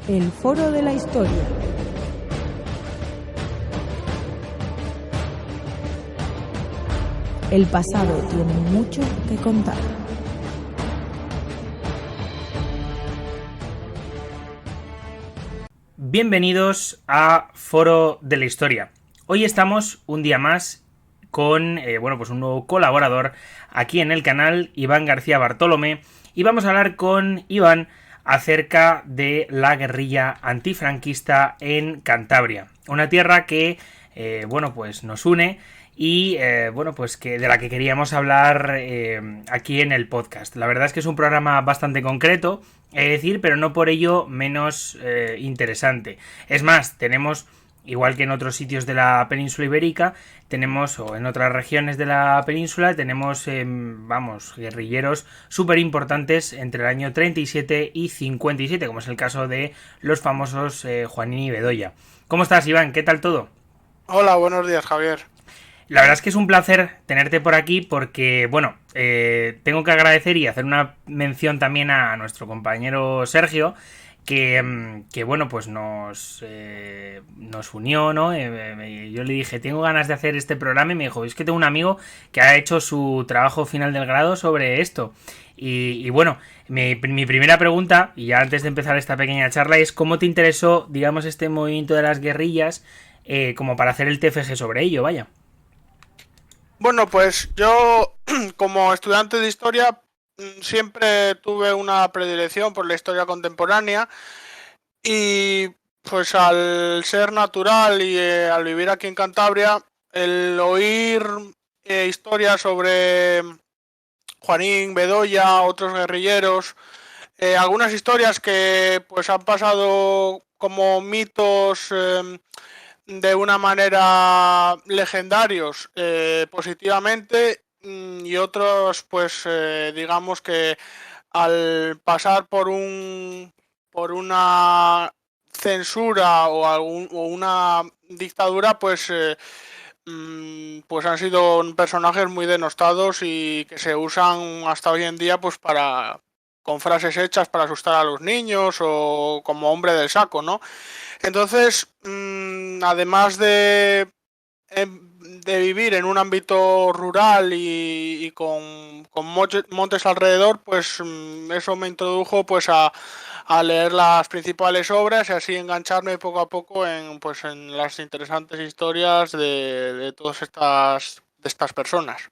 El Foro de la Historia. El pasado tiene mucho que contar. Bienvenidos a Foro de la Historia. Hoy estamos un día más con un nuevo colaborador aquí en el canal, Iván García Bartolomé, y vamos a hablar con Iván acerca de la guerrilla antifranquista en Cantabria, una tierra que nos une y que de la que queríamos hablar aquí en el podcast. La verdad es que es un programa bastante concreto, es decir, pero no por ello menos interesante. Es más, tenemos, igual que en otros sitios de la península ibérica, tenemos, o en otras regiones de la península, tenemos, guerrilleros súper importantes entre el año 37 y 57, como es el caso de los famosos Juanín y Bedoya. ¿Cómo estás, Iván? ¿Qué tal todo? Hola, buenos días, Javier. La verdad es que es un placer tenerte por aquí porque, tengo que agradecer y hacer una mención también a nuestro compañero Sergio, que nos unió, ¿no? Yo le dije, tengo ganas de hacer este programa y me dijo, es que tengo un amigo que ha hecho su trabajo final del grado sobre esto. Mi primera pregunta, y ya antes de empezar esta pequeña charla, es ¿cómo te interesó, digamos, este movimiento de las guerrillas como para hacer el TFG sobre ello, vaya? Bueno, pues yo como estudiante de historia siempre tuve una predilección por la historia contemporánea y pues al ser natural y al vivir aquí en Cantabria, el oír historias sobre Juanín, Bedoya, otros guerrilleros, algunas historias que pues han pasado como mitos de una manera legendarios positivamente y otros pues digamos que al pasar por una censura o una dictadura pues han sido personajes muy denostados y que se usan hasta hoy en día pues para con frases hechas para asustar a los niños o como hombre del saco, ¿no? Entonces, además de vivir en un ámbito rural y con montes alrededor, pues eso me introdujo pues a leer las principales obras y así engancharme poco a poco en las interesantes historias de todas estas personas.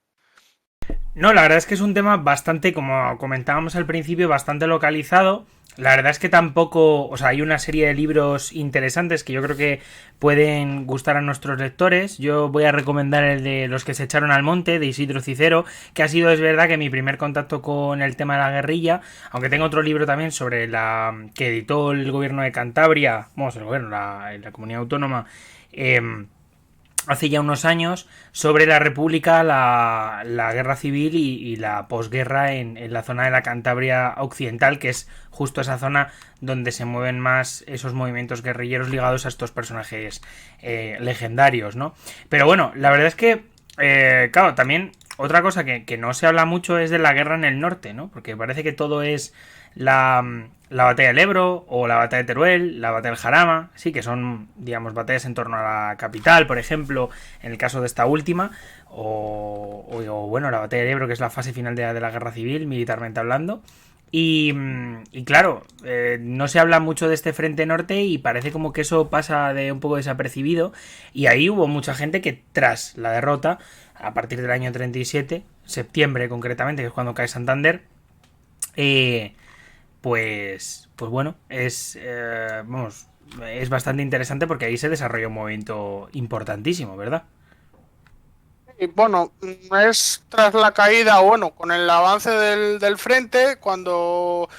No, la verdad es que es un tema bastante, como comentábamos al principio, bastante localizado. La verdad es que tampoco, o sea, hay una serie de libros interesantes que yo creo que pueden gustar a nuestros lectores. Yo voy a recomendar el de Los que se echaron al monte, de Isidro Cicero, que ha sido, es verdad, que mi primer contacto con el tema de la guerrilla, aunque tengo otro libro también sobre la que editó el gobierno de Cantabria, el gobierno, la comunidad autónoma, hace ya unos años, sobre la República, la guerra civil y la posguerra en la zona de la Cantabria occidental, que es justo esa zona donde se mueven más esos movimientos guerrilleros ligados a estos personajes legendarios, ¿no? Pero bueno, la verdad es que, claro, también otra cosa que no se habla mucho es de la guerra en el norte, ¿no? Porque parece que todo es la batalla del Ebro o la batalla de Teruel, la batalla del Jarama, sí, que son, digamos, batallas en torno a la capital, por ejemplo, en el caso de esta última, la batalla del Ebro, que es la fase final de la guerra civil, militarmente hablando. Y claro, no se habla mucho de este frente norte y parece como que eso pasa de un poco desapercibido. Y ahí hubo mucha gente que tras la derrota, a partir del año 37, septiembre concretamente, que es cuando cae Santander, es bastante interesante porque ahí se desarrolla un movimiento importantísimo, ¿verdad? Y bueno, es tras la caída, con el avance del frente, cuando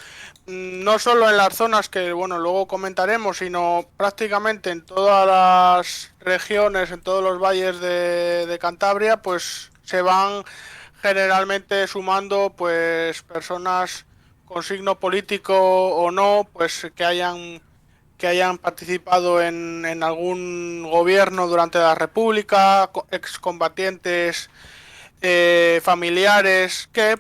no solo en las zonas que, luego comentaremos, sino prácticamente en todas las regiones, en todos los valles de Cantabria, pues se van generalmente sumando pues personas con signo político o no, pues que hayan participado en algún gobierno durante la República, excombatientes familiares que,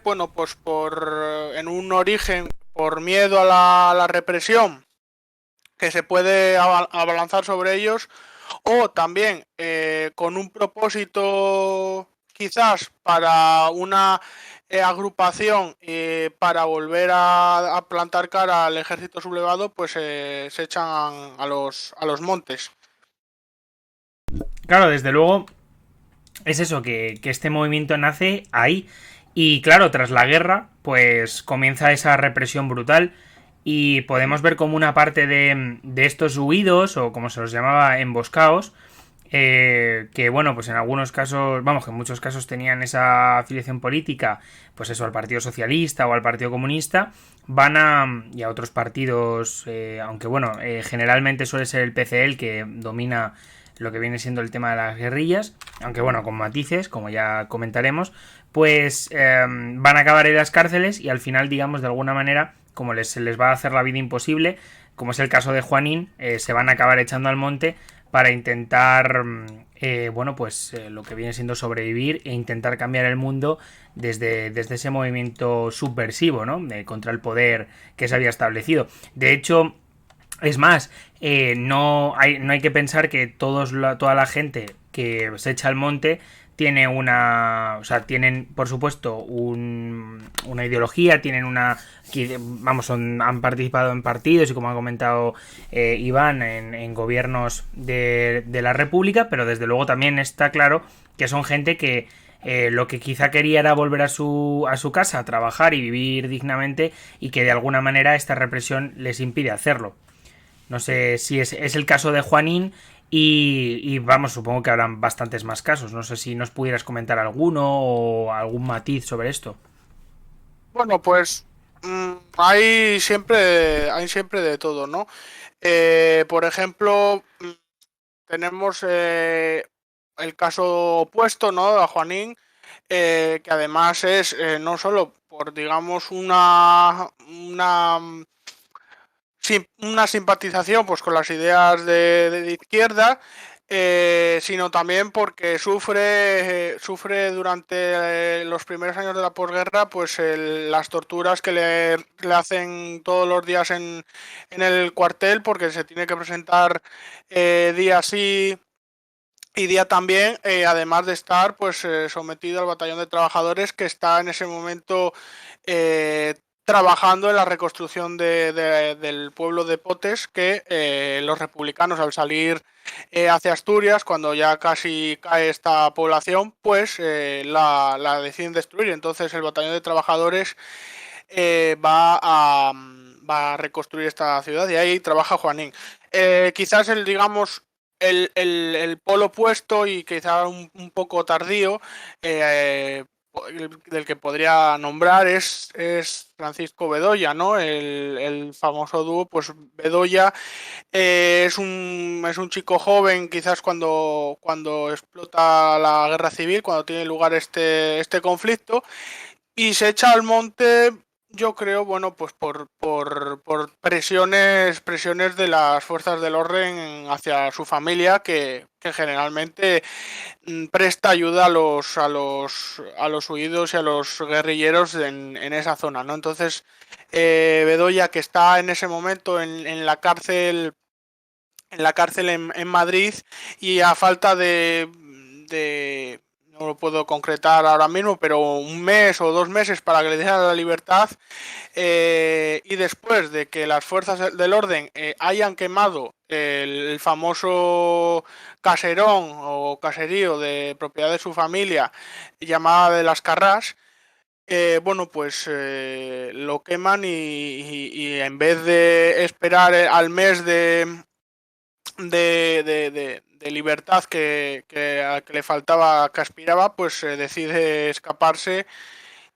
en un origen, por miedo a la represión que se puede abalanzar sobre ellos, o también con un propósito quizás para una agrupación para volver a plantar cara al ejército sublevado, pues se echan a los montes. Claro, desde luego es eso, que este movimiento nace ahí. Y claro, tras la guerra, pues comienza esa represión brutal. Y podemos ver como una parte de estos huidos, o como se los llamaba, emboscados, que bueno, pues en algunos casos, vamos, que en muchos casos tenían esa afiliación política, pues eso, al Partido Socialista o al Partido Comunista, y a otros partidos, aunque bueno, generalmente suele ser el PCE el que domina lo que viene siendo el tema de las guerrillas, aunque bueno, con matices, como ya comentaremos, pues van a acabar en las cárceles y al final, digamos, de alguna manera, como se les va a hacer la vida imposible, como es el caso de Juanín, se van a acabar echando al monte para intentar, bueno, pues lo que viene siendo sobrevivir e intentar cambiar el mundo desde ese movimiento subversivo, ¿no? Contra el poder que se había establecido. De hecho, es más, no hay que pensar que toda la gente que se echa al monte tiene una, o sea, tienen por supuesto una ideología, tienen una, vamos, han participado en partidos y como ha comentado Iván, en gobiernos de la República, pero desde luego también está claro que son gente que lo que quizá quería era volver a su casa, trabajar y vivir dignamente, y que de alguna manera esta represión les impide hacerlo. No sé si es el caso de Juanín y vamos, supongo que habrán bastantes más casos. No sé si nos pudieras comentar alguno o algún matiz sobre esto. Bueno, pues hay siempre de todo, ¿no? Por ejemplo, tenemos el caso opuesto, ¿no? A Juanín, que además es no solo por, digamos, una simpatización pues con las ideas de izquierda, sino también porque sufre durante los primeros años de la posguerra pues las torturas que le hacen todos los días en el cuartel, porque se tiene que presentar día sí y día también, además de estar pues sometido al batallón de trabajadores, que está en ese momento trabajando en la reconstrucción del pueblo de Potes, que los republicanos, al salir hacia Asturias, cuando ya casi cae esta población, pues la deciden destruir. Entonces el batallón de trabajadores va a reconstruir esta ciudad, y ahí trabaja Juanín. Quizás digamos, el polo opuesto, y quizá un poco tardío, del que podría nombrar es Francisco Bedoya, ¿no? El famoso dúo, pues Bedoya es un chico joven, quizás cuando explota la guerra civil, cuando tiene lugar este conflicto, y se echa al monte, yo creo, bueno, pues por presiones de las fuerzas del orden hacia su familia, que generalmente presta ayuda a los huidos y a los guerrilleros en esa zona, ¿no? Entonces, Bedoya, que está en ese momento en la cárcel en Madrid, y a falta no lo puedo concretar ahora mismo, pero un mes o 2 meses para que le den la libertad, y después de que las fuerzas del orden hayan quemado el famoso caserón o caserío de propiedad de su familia, llamada de las Carrás, bueno, pues lo queman, y en vez de esperar al mes de libertad que le faltaba, que aspiraba, pues decide escaparse,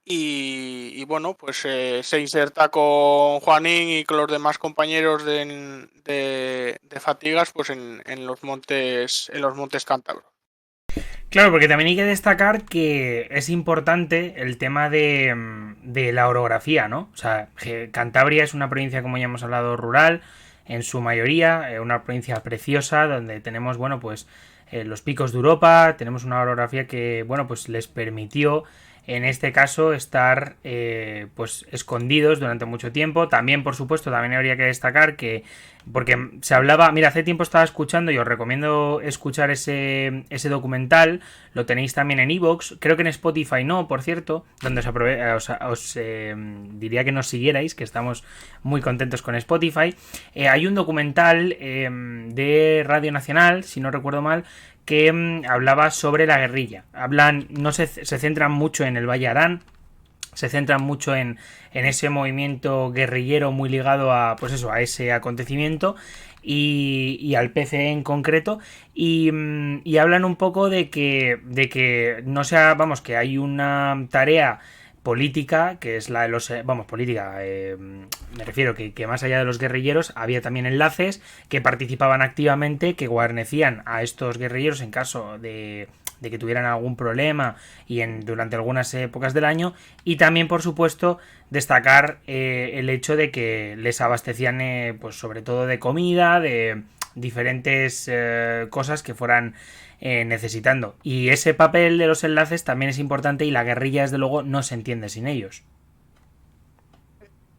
y bueno, pues se inserta con Juanín y con los demás compañeros de Fatigas, pues en los montes cántabros. Claro, porque también hay que destacar que es importante el tema de la orografía, ¿no? O sea, Cantabria es una provincia, como ya hemos hablado, rural, en su mayoría, una provincia preciosa, donde tenemos, bueno, pues los picos de Europa, tenemos una orografía que, bueno, pues les permitió en este caso estar pues escondidos durante mucho tiempo. También, por supuesto, también habría que destacar que, porque se hablaba, mira, hace tiempo estaba escuchando y os recomiendo escuchar ese documental, lo tenéis también en iVoox, creo que en Spotify no, por cierto, donde os diría que nos siguierais, que estamos muy contentos con Spotify. Hay un documental de Radio Nacional, si no recuerdo mal, que hablaba sobre la guerrilla. No se centran mucho en el Valle Arán, se centran mucho en ese movimiento guerrillero muy ligado a, pues eso, a ese acontecimiento y al PCE en concreto, y hablan un poco de que no sea, vamos, que hay una tarea política, que es la de los... política, me refiero que más allá de los guerrilleros había también enlaces que participaban activamente, que guarnecían a estos guerrilleros en caso de que tuvieran algún problema y durante algunas épocas del año, y también, por supuesto, destacar el hecho de que les abastecían pues sobre todo de comida, de diferentes cosas que fueran necesitando. Y ese papel de los enlaces también es importante, y la guerrilla, desde luego, no se entiende sin ellos.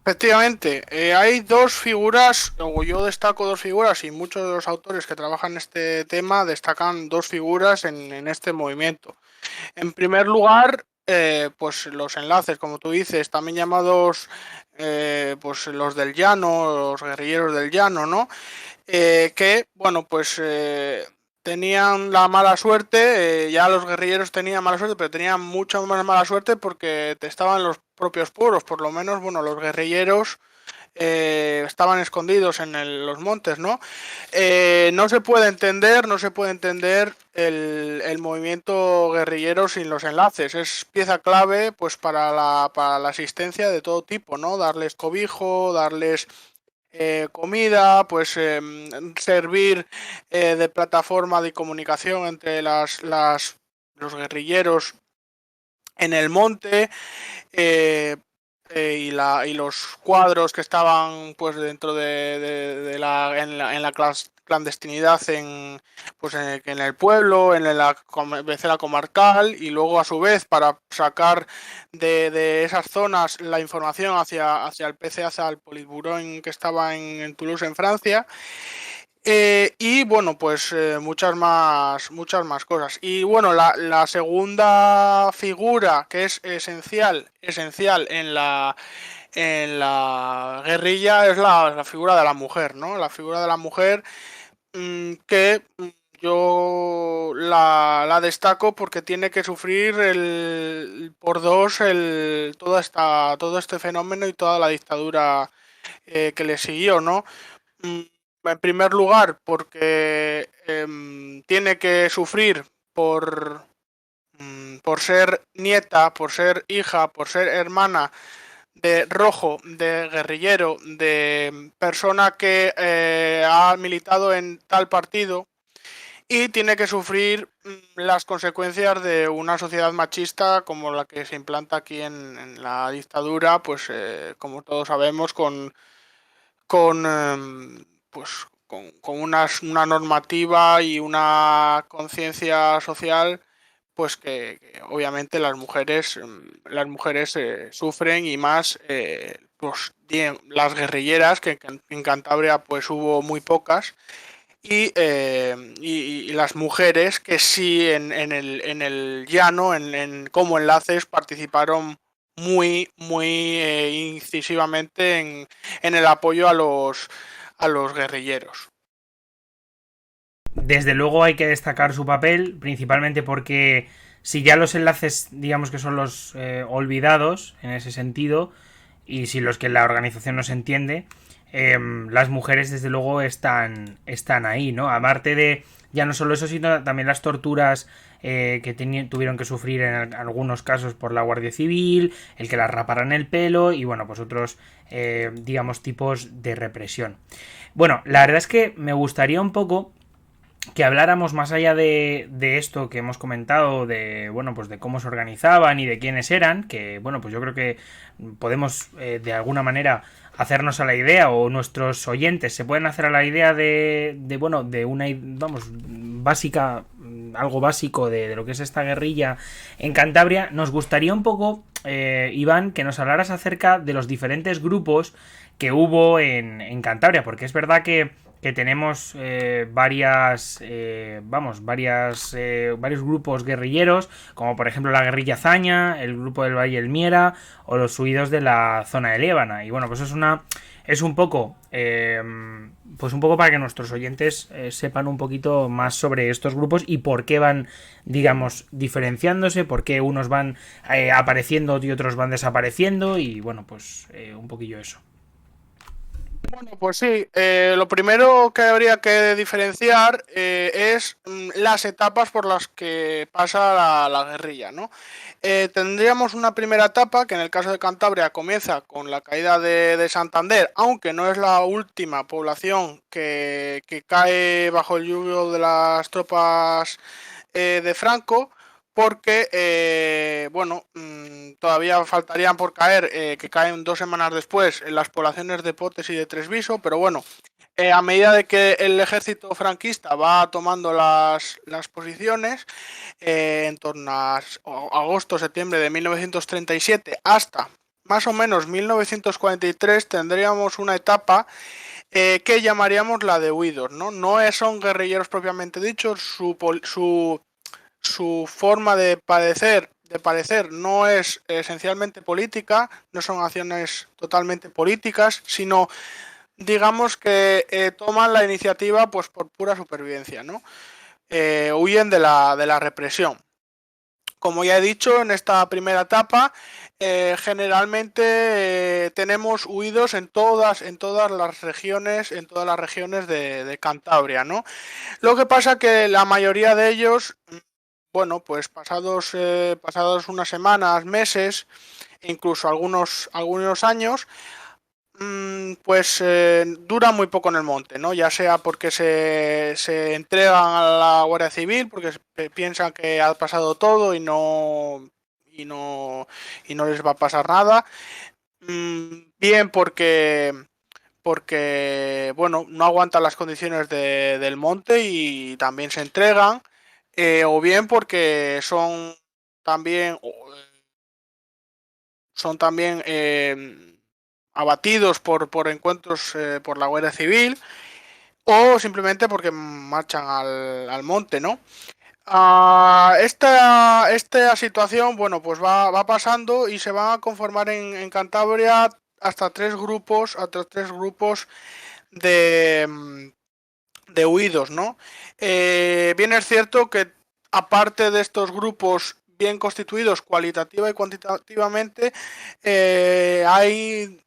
Efectivamente, hay dos figuras, o yo destaco dos figuras, y muchos de los autores que trabajan en este tema destacan dos figuras en este movimiento. En primer lugar, pues los enlaces, como tú dices, también llamados pues los del llano, los guerrilleros del llano, ¿no? Que, bueno, pues tenían la mala suerte, ya los guerrilleros tenían mala suerte, pero tenían mucha más mala suerte porque estaban los propios pueblos, por lo menos, bueno, los guerrilleros estaban escondidos en los montes, ¿no? No se puede entender el movimiento guerrillero sin los enlaces. Es pieza clave, pues, para la asistencia de todo tipo, ¿no? Darles cobijo, darles comida, pues servir de plataforma de comunicación entre los guerrilleros en el monte, y los cuadros que estaban pues dentro en la clandestinidad pues en el pueblo, en la cabecera comarcal, y luego a su vez para sacar de esas zonas la información hacia el PC, hacia el Politburó que estaba en Toulouse, en Francia. Y bueno, pues muchas más cosas. Y bueno, la segunda figura que es esencial en la guerrilla es la figura de la mujer, ¿no? La figura de la mujer, que yo la destaco porque tiene que sufrir por dos todo este fenómeno y toda la dictadura que le siguió, ¿no? En primer lugar, porque tiene que sufrir por ser nieta, por ser hija, por ser hermana de rojo, de guerrillero, de persona que ha militado en tal partido, y tiene que sufrir las consecuencias de una sociedad machista como la que se implanta aquí en la dictadura, pues como todos sabemos, con pues con una normativa y una conciencia social, pues que obviamente las mujeres sufren, y más pues las guerrilleras, que en Cantabria pues hubo muy pocas, y las mujeres que sí en el llano, como enlaces, participaron muy incisivamente en el apoyo a los guerrilleros. Desde luego hay que destacar su papel, principalmente porque si ya los enlaces, digamos que son los olvidados en ese sentido, y si los que la organización no se entiende, las mujeres desde luego están ahí, ¿no? Aparte de ya no solo eso, sino también las torturas que tuvieron que sufrir en algunos casos por la Guardia Civil, el que las raparan el pelo y bueno, pues otros digamos tipos de represión. Bueno, la verdad es que me gustaría un poco que habláramos más allá de esto que hemos comentado, de bueno, pues de cómo se organizaban y de quiénes eran, que bueno, pues yo creo que podemos de alguna manera hacernos a la idea, o nuestros oyentes se pueden hacer a la idea de bueno, de una, vamos, básica algo básico de lo que es esta guerrilla en Cantabria, nos gustaría un poco, Iván, que nos hablaras acerca de los diferentes grupos que hubo en Cantabria, porque es verdad que tenemos varios grupos guerrilleros, como por ejemplo la guerrilla Zaña, el grupo del Valle del Miera o los huidos de la zona de Líbana. Y bueno, pues es un poco pues un poco para que nuestros oyentes sepan un poquito más sobre estos grupos y por qué van, digamos, diferenciándose, por qué unos van apareciendo y otros van desapareciendo, y bueno, pues un poquillo eso. Bueno, pues sí, lo primero que habría que diferenciar es las etapas por las que pasa la guerrilla, ¿no? Tendríamos una primera etapa que en el caso de Cantabria comienza con la caída de Santander, aunque no es la última población que cae bajo el yugo de las tropas de Franco, porque bueno, todavía faltarían por caer, que caen 2 semanas después, en las poblaciones de Potes y de Tresviso, pero bueno, a medida de que el ejército franquista va tomando las posiciones, en torno a agosto-septiembre de 1937 hasta más o menos 1943 tendríamos una etapa que llamaríamos la de huidos, ¿no? No son guerrilleros propiamente dichos, su forma de padecer no es esencialmente política, no son acciones totalmente políticas, sino digamos que toman la iniciativa pues por pura supervivencia, ¿no? Huyen de la represión. Como ya he dicho, en esta primera etapa generalmente tenemos huidos en todas las regiones, de Cantabria, ¿no? Lo que pasa que la mayoría de ellos, bueno, pues pasados unas semanas, meses, incluso algunos años, pues dura muy poco en el monte, ¿no? Ya sea porque se entregan a la Guardia Civil, porque piensan que ha pasado todo y no les va a pasar nada. Bien porque bueno, no aguantan las condiciones del monte y también se entregan, o bien porque son también abatidos por encuentros por la Guardia Civil, o simplemente porque marchan al monte, ¿no? Esta situación, bueno, pues va pasando y se van a conformar en Cantabria hasta tres grupos de huidos, ¿no? Bien es cierto que aparte de estos grupos bien constituidos cualitativa y cuantitativamente, hay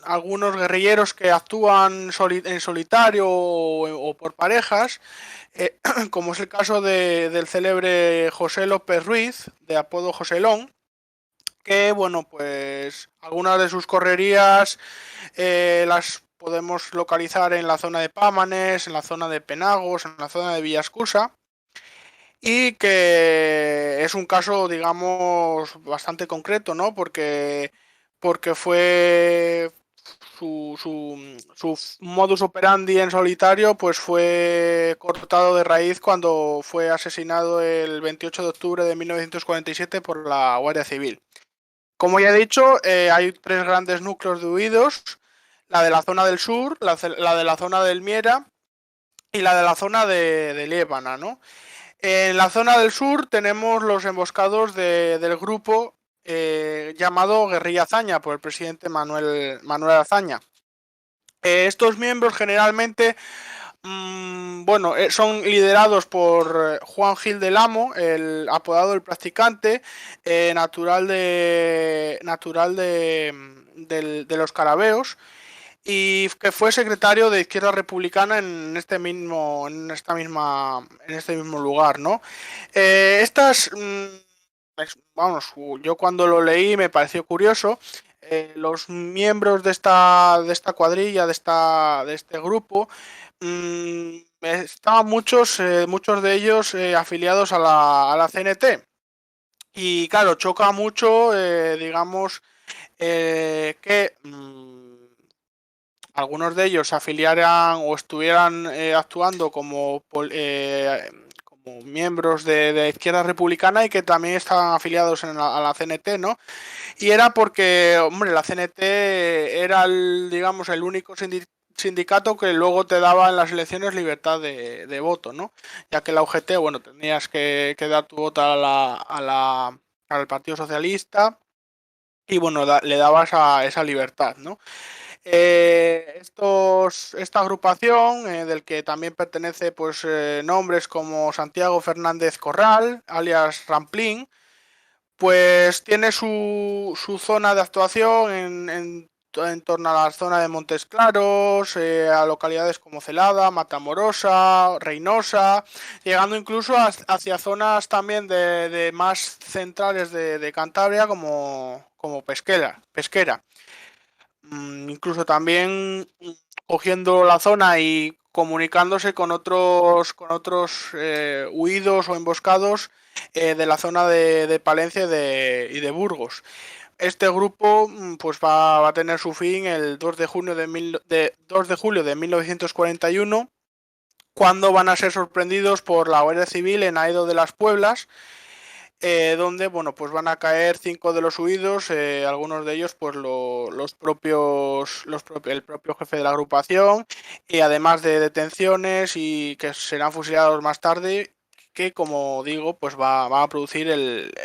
algunos guerrilleros que actúan en solitario o por parejas, como es el caso del célebre José López Ruiz, de apodo Joselón, que bueno, pues algunas de sus correrías las podemos localizar en la zona de Pámanes, en la zona de Penagos, en la zona de Villascusa, y que es un caso, digamos, bastante concreto, ¿no? Porque fue su modus operandi en solitario, pues fue cortado de raíz cuando fue asesinado el 28 de octubre de 1947 por la Guardia Civil. Como ya he dicho, hay tres grandes núcleos de huidos: la de la zona del sur, la de la zona del Miera y la de la zona de Líbana, ¿no? En la zona del sur tenemos los emboscados del grupo llamado Guerrilla Zaña por el presidente Manuel Azaña. Estos miembros generalmente bueno, son liderados por Juan Gil del Amo, el apodado El Practicante, natural de los Carabeos, y que fue secretario de Izquierda Republicana en este mismo lugar, ¿no? Vamos, yo cuando lo leí me pareció curioso. Los miembros de esta cuadrilla, de este grupo, estaban muchos de ellos afiliados a la CNT. Y claro, choca mucho, digamos, que algunos de ellos se afiliaran o estuvieran actuando como miembros de Izquierda Republicana y que también estaban afiliados a la CNT, ¿no? Y era porque, hombre, la CNT era, digamos, el único sindicato que luego te daba en las elecciones libertad de voto, ¿no? Ya que la UGT, bueno, tenías que dar tu voto al Partido Socialista y, bueno, le dabas esa libertad, ¿no? Esta agrupación, del que también pertenece pues nombres como Santiago Fernández Corral, alias Ramplín, pues tiene su zona de actuación en torno a la zona de Montes Claros, a localidades como Celada, Matamorosa, Reynosa, llegando incluso hacia zonas también de más centrales de Cantabria como Pesquera. Incluso también cogiendo la zona y comunicándose con otros huidos o emboscados de la zona de Palencia y de Burgos. Este grupo pues va a tener su fin el 2 de junio 2 de julio de 1941, cuando van a ser sorprendidos por la Guardia Civil en Aedo de las Pueblas, donde bueno, pues van a caer 5 de los huidos, algunos de ellos pues el propio jefe de la agrupación, y además de detenciones y que serán fusilados más tarde, que como digo pues va a producir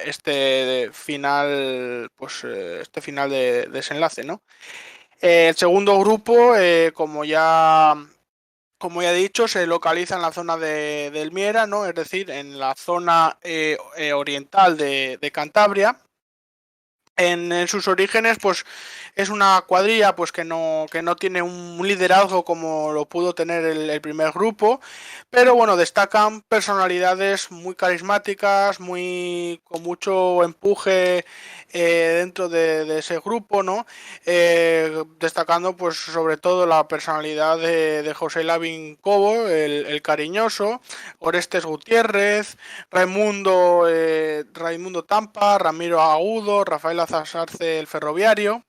este final, pues este final de desenlace, ¿no? El segundo grupo, como ya he dicho, se localiza en la zona del Miera, ¿no? Es decir, en la zona oriental de Cantabria. En sus orígenes, pues es una cuadrilla pues que no tiene un liderazgo como lo pudo tener el primer grupo, pero bueno, destacan personalidades muy carismáticas, con mucho empuje dentro de ese grupo, ¿no? Destacando pues sobre todo la personalidad de José Lavín Cobo, el cariñoso, Orestes Gutiérrez, Raimundo Tampa, Ramiro Agudo, Rafael Azarce el Ferroviario.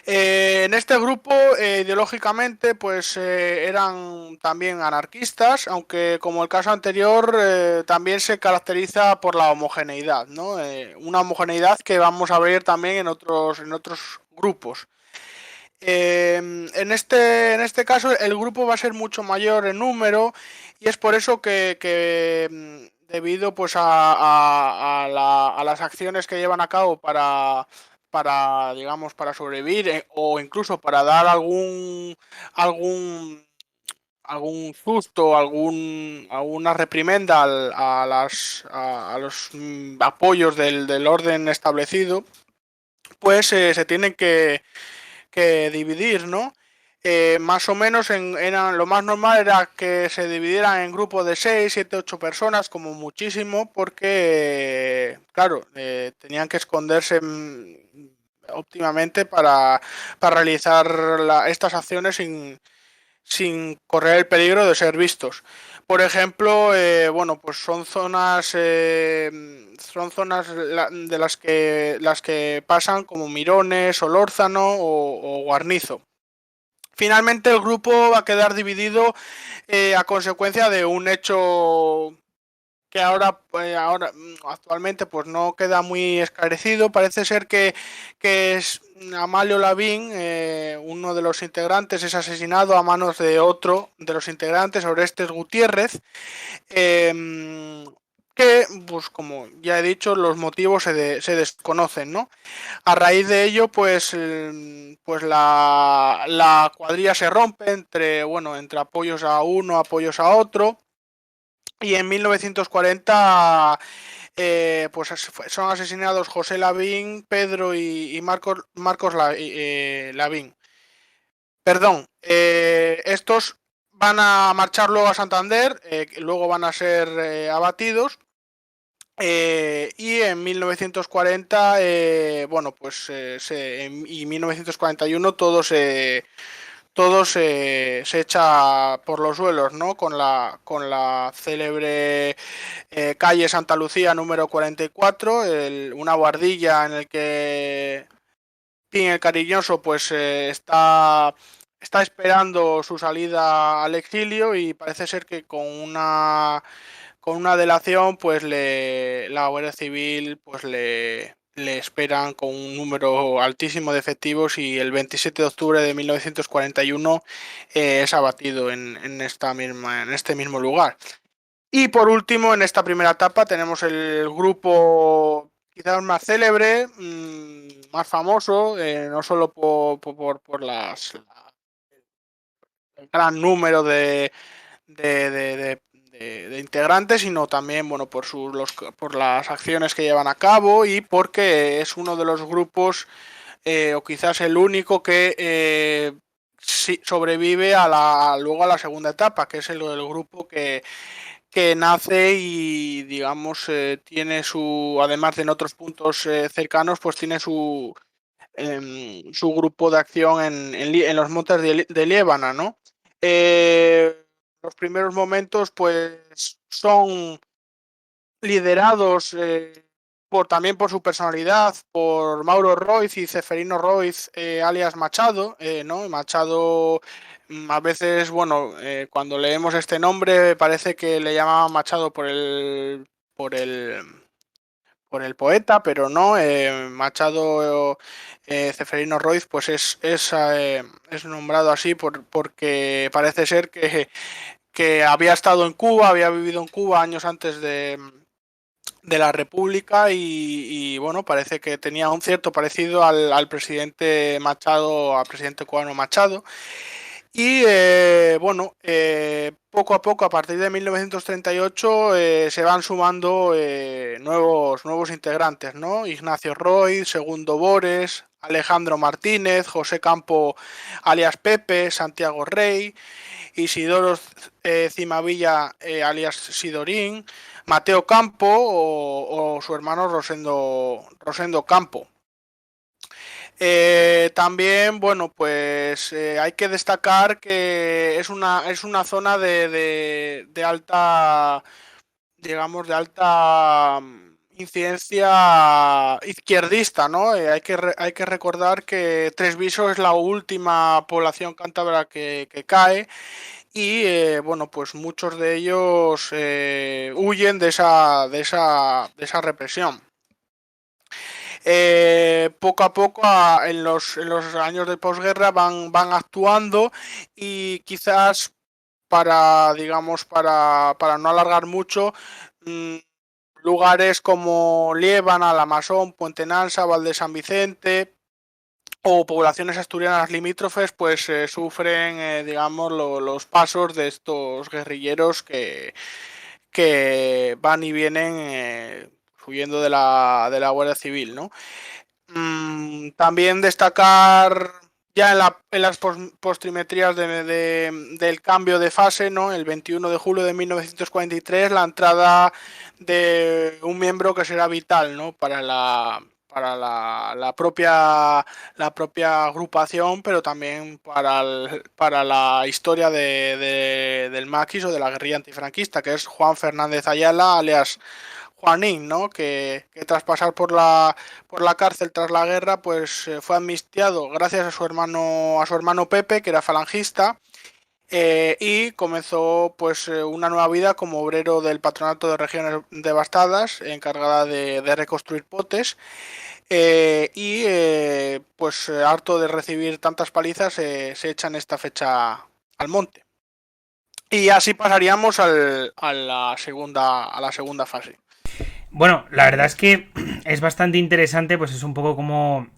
En este grupo, ideológicamente, pues eran también anarquistas, aunque como el caso anterior, también se caracteriza por la homogeneidad, ¿no? Una homogeneidad que vamos a ver también en otros grupos. En este caso, el grupo va a ser mucho mayor en número y es por eso que debido pues a las acciones que llevan a cabo digamos, para sobrevivir, o incluso para dar algún susto, alguna reprimenda a los apoyos del orden establecido, pues se tienen que dividir, ¿no? Más o menos lo más normal era que se dividieran en grupos de 6, 7, 8 personas como muchísimo, porque claro, tenían que esconderse óptimamente para realizar estas acciones sin correr el peligro de ser vistos. Por ejemplo, bueno, pues son zonas de las que pasan como Mirones, Solórzano o Guarnizo. Finalmente el grupo va a quedar dividido a consecuencia de un hecho que ahora actualmente pues no queda muy esclarecido. Parece ser que es Amalio Lavín, uno de los integrantes, es asesinado a manos de otro de los integrantes, Orestes Gutiérrez, que, pues como ya he dicho, los motivos se desconocen, ¿no? A raíz de ello, pues la cuadrilla se rompe entre apoyos a uno, apoyos a otro, y en 1940 pues son asesinados José Lavín, Pedro y Marcos Lavín. Perdón, estos van a marchar luego a Santander, luego van a ser abatidos. Y en 1940, bueno, pues y 1941 todo se echa por los suelos, ¿no? Con la célebre calle Santa Lucía número 44, una guardilla en el que Pin el Cariñoso pues está esperando su salida al exilio, y parece ser que con con una delación, pues la Guardia Civil pues le esperan con un número altísimo de efectivos y el 27 de octubre de 1941 es abatido en este mismo lugar. Y por último, en esta primera etapa tenemos el grupo quizás más célebre, más famoso, no solo por el gran número de, de, de, de integrantes, sino también bueno, por las acciones que llevan a cabo y porque es uno de los grupos, o quizás el único que sobrevive luego a la segunda etapa, que es el grupo que nace y digamos tiene además de en otros puntos cercanos, pues tiene su grupo de acción en los montes de Liébana, ¿no? Los primeros momentos pues son liderados también por su personalidad, por Mauro Roiz y Ceferino Roiz, alias Machado, ¿no? Machado, a veces, bueno, cuando leemos este nombre parece que le llamaban Machado por el poeta, pero no, Machado Ceferino Roiz pues es nombrado así porque parece ser que había estado en Cuba, había vivido en Cuba años antes de la República y bueno, parece que tenía un cierto parecido al presidente Machado, al presidente cubano Machado. Y bueno, poco a poco, a partir de 1938, se van sumando nuevos integrantes, ¿no? Ignacio Roy, Segundo Bores, Alejandro Martínez, José Campo alias Pepe, Santiago Rey, Isidoro Cimavilla alias Sidorín, Mateo Campo o su hermano Rosendo Campo. También, bueno, pues hay que destacar que es una zona de alta, digamos, de alta incidencia izquierdista, ¿no? Hay que recordar que Tresviso es la última población cántabra que cae y, bueno, pues muchos de ellos huyen de esa represión. Poco a poco en los años de posguerra van actuando y quizás digamos, para no alargar mucho, lugares como Liébana, La Masón, Puente Nansa, Val de San Vicente o poblaciones asturianas limítrofes pues sufren digamos los pasos de estos guerrilleros que van y vienen huyendo de la Guardia Civil, ¿no? También destacar ya en las postrimerías del cambio de fase, ¿no? El 21 de julio de 1943, la entrada de un miembro que será vital, ¿no? Para la propia agrupación, pero también para la historia del maquis o de la guerrilla antifranquista, que es Juan Fernández Ayala, alias Juanín, ¿no? Que tras pasar por la cárcel tras la guerra, pues fue amnistiado gracias a su hermano Pepe, que era falangista, y comenzó pues una nueva vida como obrero del Patronato de Regiones Devastadas, encargada de reconstruir potes, y pues harto de recibir tantas palizas, se echa en esta fecha al monte. Y así pasaríamos a la segunda fase. Bueno, la verdad es que es bastante interesante, pues es un poco como,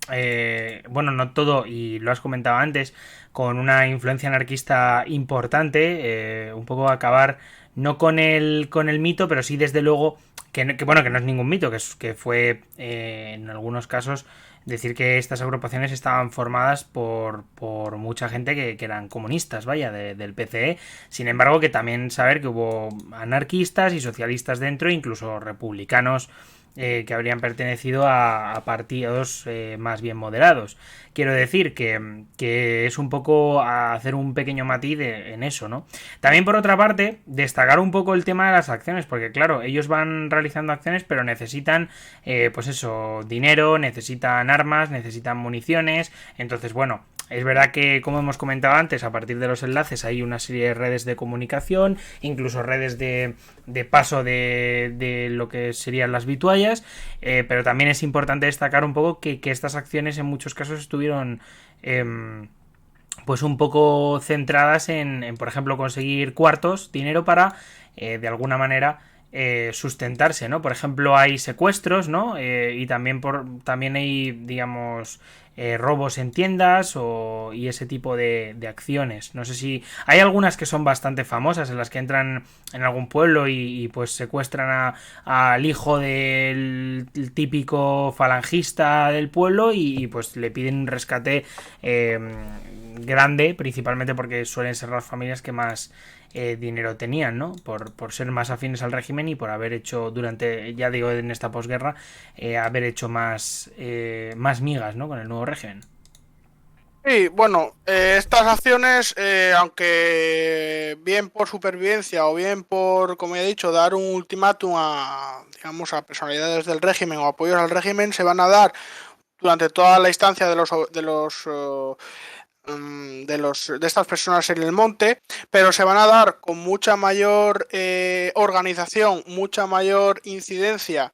bueno, no todo, y lo has comentado antes, con una influencia anarquista importante, un poco acabar no con el mito, pero sí desde luego bueno, que no es ningún mito, que fue en algunos casos decir que estas agrupaciones estaban formadas por mucha gente que eran comunistas, vaya, del PCE. Sin embargo, que también saber que hubo anarquistas y socialistas dentro, incluso republicanos que habrían pertenecido a partidos más bien moderados. Quiero decir que es un poco a hacer un pequeño matiz en eso, ¿no? También por otra parte, destacar un poco el tema de las acciones, porque claro, ellos van realizando acciones, pero necesitan, pues eso, dinero, necesitan armas, necesitan municiones, entonces bueno, es verdad que, como hemos comentado antes, a partir de los enlaces hay una serie de redes de comunicación, incluso redes de paso de lo que serían las vituallas, pero también es importante destacar un poco que estas acciones en muchos casos estuvieron pues un poco centradas por ejemplo, conseguir cuartos, dinero para, de alguna manera, sustentarse, ¿no? Por ejemplo, hay secuestros, ¿no? Y también hay, digamos, robos en tiendas y ese tipo de acciones. No sé si hay algunas que son bastante famosas en las que entran en algún pueblo pues secuestran al hijo del típico falangista del pueblo pues le piden un rescate grande, principalmente porque suelen ser las familias que más dinero tenían, ¿no? Por ser más afines al régimen y por haber hecho durante, ya digo, en esta posguerra, haber hecho más migas, ¿no? Con el nuevo régimen. Sí, bueno, estas acciones, aunque bien por supervivencia o bien por, como he dicho, dar un ultimátum a, digamos, a personalidades del régimen o apoyos al régimen, se van a dar durante toda la instancia de estas personas en el monte, pero se van a dar con mucha mayor organización, mucha mayor incidencia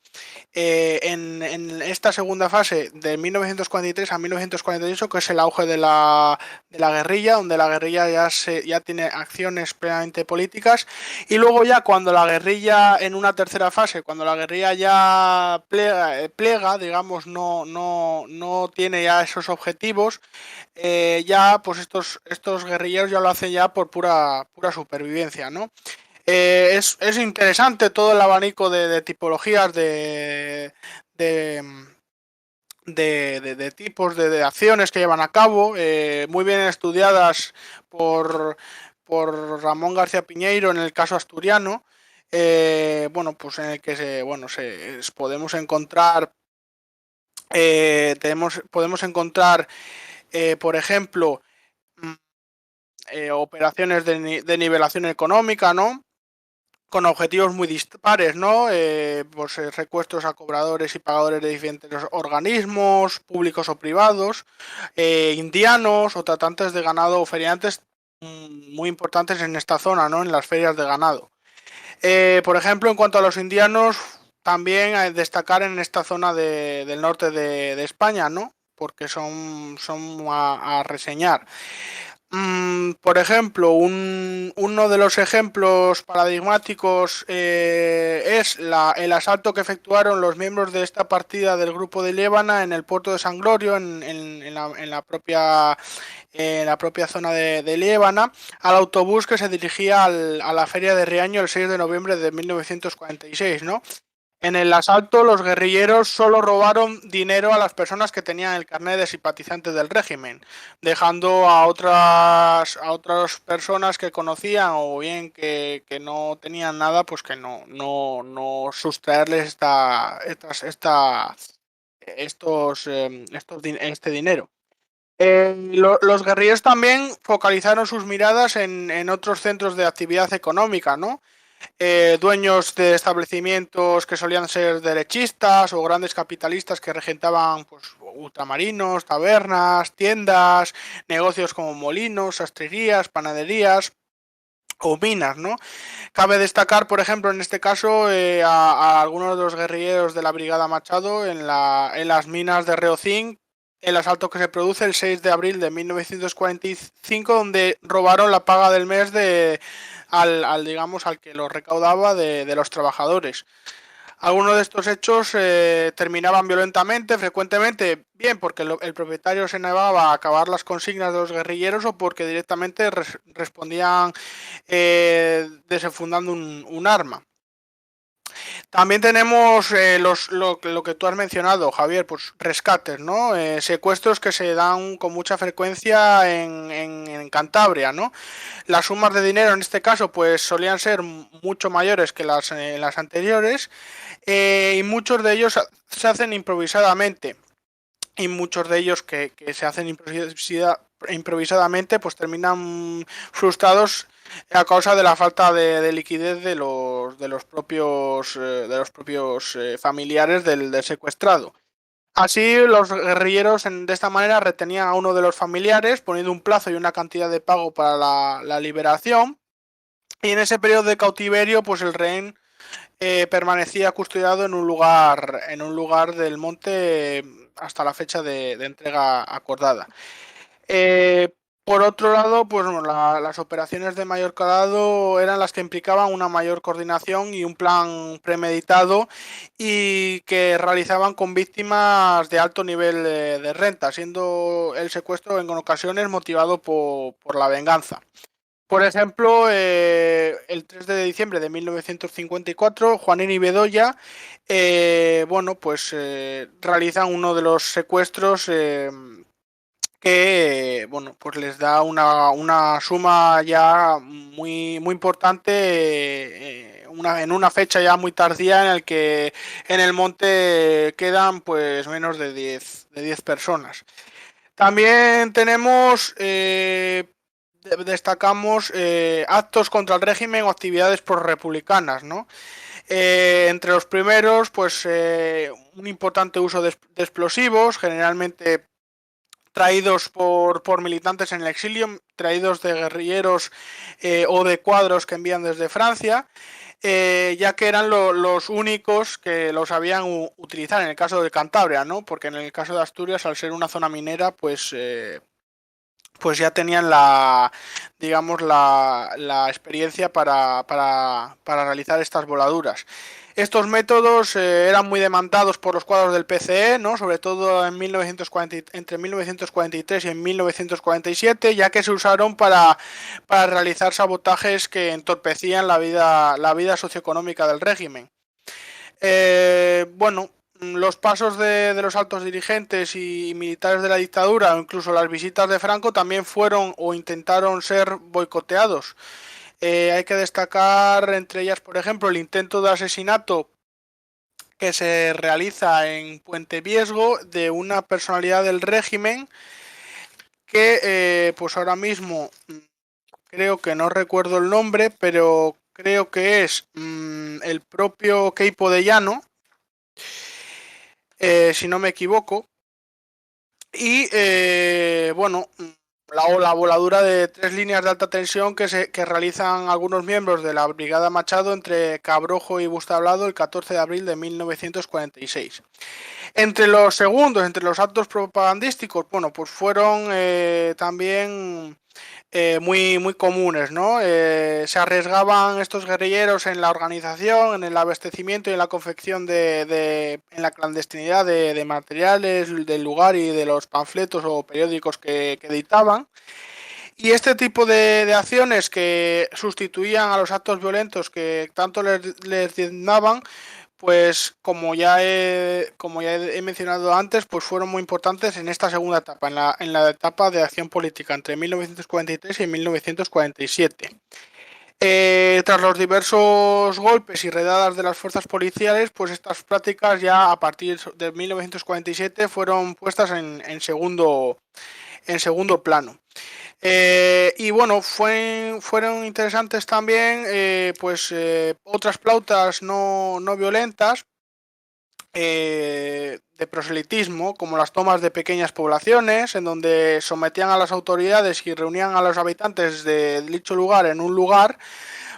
en esta segunda fase de 1943 a 1948, que es el auge de la guerrilla, donde la guerrilla ya tiene acciones plenamente políticas, y luego ya cuando la guerrilla, en una tercera fase, cuando la guerrilla ya plega, digamos, no tiene ya esos objetivos, ya pues estos guerrilleros ya lo hacen ya por pura supervivencia, ¿no? Es interesante todo el abanico de tipologías de, de tipos de acciones que llevan a cabo, muy bien estudiadas por Ramón García Piñeiro en el caso asturiano, bueno, pues en el que podemos encontrar, podemos encontrar, por ejemplo, mm, operaciones de nivelación económica, ¿no? Con objetivos muy dispares, ¿no? Pues recuestos a cobradores y pagadores de diferentes organismos, públicos o privados, indianos o tratantes de ganado o feriantes muy importantes en esta zona, ¿no? En las ferias de ganado. Por ejemplo, en cuanto a los indianos, también hay destacar en esta zona del norte de España, ¿no? Porque son a reseñar. Por ejemplo, uno de los ejemplos paradigmáticos es el asalto que efectuaron los miembros de esta partida del grupo de Liébana en el puerto de San Glorio, en la propia zona de Liébana, al autobús que se dirigía a la feria de Riaño el 6 de noviembre de 1946, ¿no? En el asalto, los guerrilleros solo robaron dinero a las personas que tenían el carnet de simpatizantes del régimen, dejando a otras personas que conocían o bien que no tenían nada, pues que no sustraerles este dinero. Los guerrilleros también focalizaron sus miradas en otros centros de actividad económica, ¿no? Dueños de establecimientos que solían ser derechistas o grandes capitalistas que regentaban pues, ultramarinos, tabernas, tiendas, negocios como molinos, sastrerías, panaderías o minas, ¿no? Cabe destacar, por ejemplo, en este caso, a algunos de los guerrilleros de la Brigada Machado en las minas de Reocín, el asalto que se produce el 6 de abril de 1945, donde robaron la paga del mes digamos, al que lo recaudaba de los trabajadores. Algunos de estos hechos terminaban violentamente, frecuentemente, bien porque el propietario se negaba a acabar las consignas de los guerrilleros o porque directamente respondían desenfundando un arma. También tenemos lo que tú has mencionado, Javier, pues rescates, ¿no? Secuestros que se dan con mucha frecuencia en Cantabria, ¿no? Las sumas de dinero en este caso pues solían ser mucho mayores que las anteriores, y muchos de ellos se hacen improvisadamente, y muchos de ellos que se hacen improvisadamente pues terminan frustrados a causa de la falta de liquidez de los propios familiares del secuestrado. Así, los guerrilleros de esta manera retenían a uno de los familiares, poniendo un plazo y una cantidad de pago para la liberación. Y en ese periodo de cautiverio, pues el rehén permanecía custodiado en un lugar del monte hasta la fecha de entrega acordada. Por otro lado, pues bueno, las operaciones de mayor calado eran las que implicaban una mayor coordinación y un plan premeditado, y que realizaban con víctimas de alto nivel de renta, siendo el secuestro en ocasiones motivado por la venganza. Por ejemplo, el 3 de diciembre de 1954, Juanín y Bedoya, bueno, pues realizan uno de los secuestros que, bueno, pues les da una suma ya muy, muy importante, en una fecha ya muy tardía en el que en el monte quedan pues menos de 10 personas. También tenemos, destacamos actos contra el régimen o actividades pro-republicanas, ¿no? Entre los primeros, pues un importante uso de explosivos, generalmente traídos por militantes en el exilio, traídos de guerrilleros o de cuadros que envían desde Francia, ya que eran los únicos que lo sabían utilizar en el caso de Cantabria, ¿no? Porque en el caso de Asturias, al ser una zona minera, pues ya tenían digamos, la experiencia para realizar estas voladuras. Estos métodos eran muy demandados por los cuadros del PCE, ¿no? Sobre todo entre 1943 y en 1947, ya que se usaron para realizar sabotajes que entorpecían la vida socioeconómica del régimen. Bueno, los pasos de los altos dirigentes y militares de la dictadura, o incluso las visitas de Franco, también fueron o intentaron ser boicoteados. Hay que destacar entre ellas, por ejemplo, el intento de asesinato que se realiza en Puente Viesgo de una personalidad del régimen que, pues ahora mismo creo que no recuerdo el nombre, pero creo que es el propio Queipo de Llano, si no me equivoco. Y bueno, la voladura de 3 líneas de alta tensión que realizan algunos miembros de la Brigada Machado entre Cabrojo y Bustablado el 14 de abril de 1946. Entre los actos propagandísticos, bueno, pues fueron también muy, muy comunes, ¿no? Se arriesgaban estos guerrilleros en la organización, en el abastecimiento y en la confección en la clandestinidad de materiales del lugar y de los panfletos o periódicos que editaban. Y este tipo de acciones que sustituían a los actos violentos que tanto les dignaban, pues como ya he mencionado antes, pues fueron muy importantes en esta segunda etapa, en la etapa de acción política entre 1943 y 1947. Tras los diversos golpes y redadas de las fuerzas policiales, pues estas prácticas ya a partir de 1947 fueron puestas en segundo plano. Y bueno, fueron interesantes también pues otras pautas no violentas de proselitismo, como las tomas de pequeñas poblaciones, en donde sometían a las autoridades y reunían a los habitantes de dicho lugar en un lugar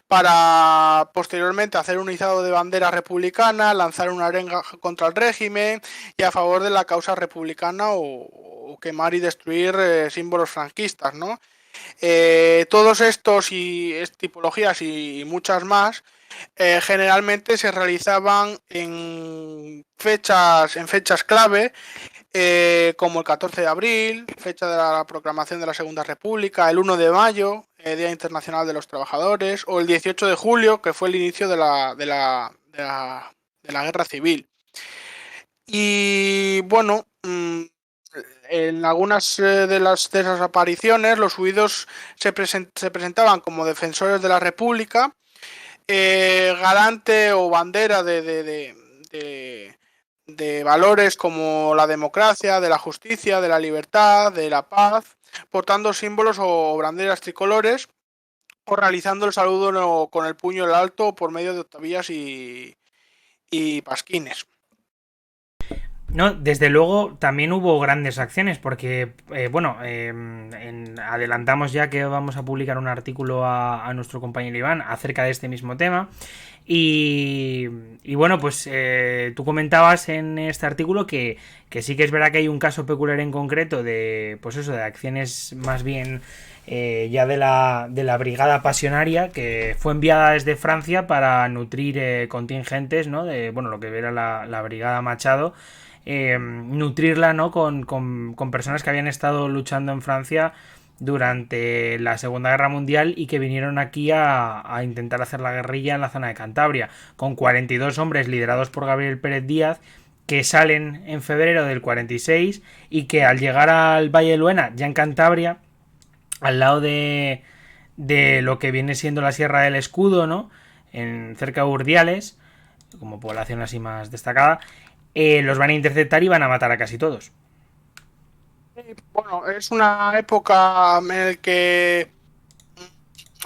para posteriormente hacer un izado de bandera republicana, lanzar una arenga contra el régimen y a favor de la causa republicana, o quemar y destruir símbolos franquistas, ¿no? Todos estos y tipologías y muchas más generalmente se realizaban en fechas clave, como el 14 de abril, fecha de la proclamación de la Segunda República, el 1 de mayo, Día Internacional de los Trabajadores, o el 18 de julio, que fue el inicio de la la guerra civil. Y bueno, en algunas de esas apariciones los huidos se presentaban como defensores de la República, garante o bandera de valores como la democracia, de la justicia, de la libertad, de la paz, portando símbolos o banderas tricolores, o realizando el saludo con el puño en alto por medio de octavillas y pasquines. No, desde luego también hubo grandes acciones porque, adelantamos ya que vamos a publicar un artículo a nuestro compañero Iván acerca de este mismo tema y bueno, pues tú comentabas en este artículo que sí que es verdad que hay un caso peculiar en concreto de, pues eso, de acciones más bien ya de la Brigada Pasionaria, que fue enviada desde Francia para nutrir contingentes, ¿no? De, bueno, lo que era la Brigada Machado. Nutrirla, ¿no? con personas que habían estado luchando en Francia durante la Segunda Guerra Mundial y que vinieron aquí a intentar hacer la guerrilla en la zona de Cantabria, con 42 hombres liderados por Gabriel Pérez Díaz, que salen en febrero del 46 y que al llegar al Valle de Luena, ya en Cantabria, al lado de lo que viene siendo la Sierra del Escudo, ¿no? Cerca de Urdiales, como población así más destacada, los van a interceptar y van a matar a casi todos. Bueno, es una época en la que